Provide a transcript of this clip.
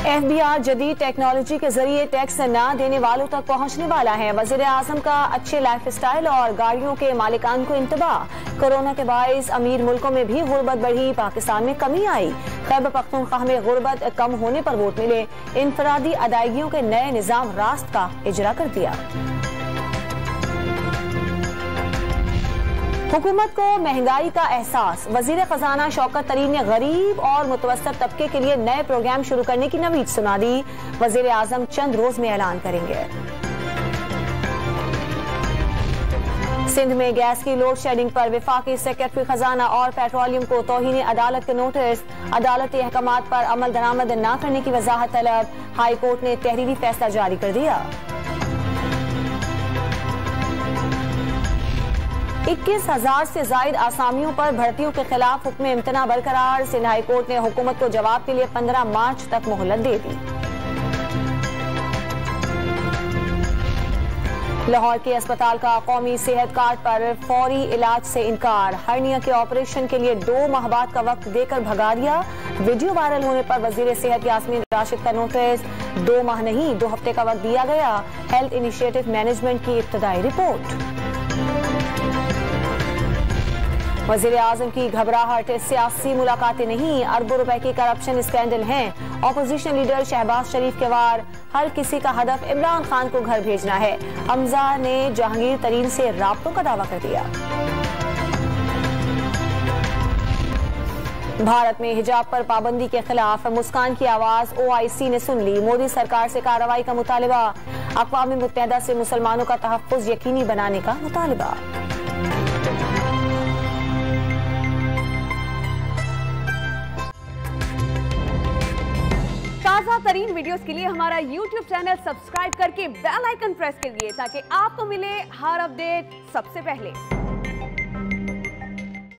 FBI जदीद technology के जरिए टैक्स न देने वालों तक पहुंचने वाला है। वजीर आजम का अच्छे लाइफ स्टाइल और गाड़ियों के मालिकान को इंतबाह। कोरोना के बाइस अमीर मुल्कों में भी गुर्बत बढ़ी, पाकिस्तान में कमी आई। खैबर पख्तूनख्वा में गुर्बत कम होने पर वोट मिले। इंफरादी अदायगियों के नए निजाम रास्त का इजरा कर दिया। हुकूमत को महंगाई का एहसास। वजीर खजाना शौकत तरीन ने गरीब और मुतवस्सित तबके के लिए नए प्रोग्राम शुरू करने की नवीद सुना दी। वजीर आजम चंद रोज में ऐलान करेंगे। सिंध में गैस की लोड शेडिंग पर वफाकी सेक्रेटरी खजाना और पेट्रोलियम को तौहीन अदालत के नोटिस। अदालती अहकामात पर अमल दरामद न करने की वजाहत तलब। हाई कोर्ट ने तहरीरी फैसला जारी कर दिया। 21,000 से जायद आसामियों पर भर्तियों के खिलाफ हुक्म इम्तना बरकरार। सिंध हाई कोर्ट ने हुकूमत को जवाब के लिए 15 मार्च तक मोहलत दे दी। लाहौर के अस्पताल का कौमी सेहत कार्ड पर फौरी इलाज से इनकार। हर्निया के ऑपरेशन के लिए 2 माह बाद का वक्त देकर भगा दिया। वीडियो वायरल होने पर वजीर सेहत यास्मीन राशिद का नोटिस। 2 माह नहीं 2 हफ्ते का वक्त दिया गया। हेल्थ इनिशिएटिव मैनेजमेंट की इब्तदाई रिपोर्ट। वजीर आजम की घबराहट, सियासी मुलाकातें नहीं, अरबों रुपए की करप्शन स्कैंडल हैं। ऑपोजिशन लीडर शहबाज शरीफ के वार। हर किसी का हदफ इमरान खान को घर भेजना है। हमजा ने जहांगीर तरीन से राब्तों का दावा कर दिया। भारत में हिजाब पर पाबंदी के खिलाफ मुस्कान की आवाज OIC ने सुन ली। मोदी सरकार से कार्रवाई का मुतालिबा। अक़वाम मुत्तहिदा से मुसलमानों का तहफ़्फ़ुज़ यकीनी बनाने का मुतालिबा। ताज़ा तरीन वीडियोस के लिए हमारा YouTube चैनल सब्सक्राइब करके बेल आइकन प्रेस कीजिए ताकि आपको मिले हर अपडेट सबसे पहले।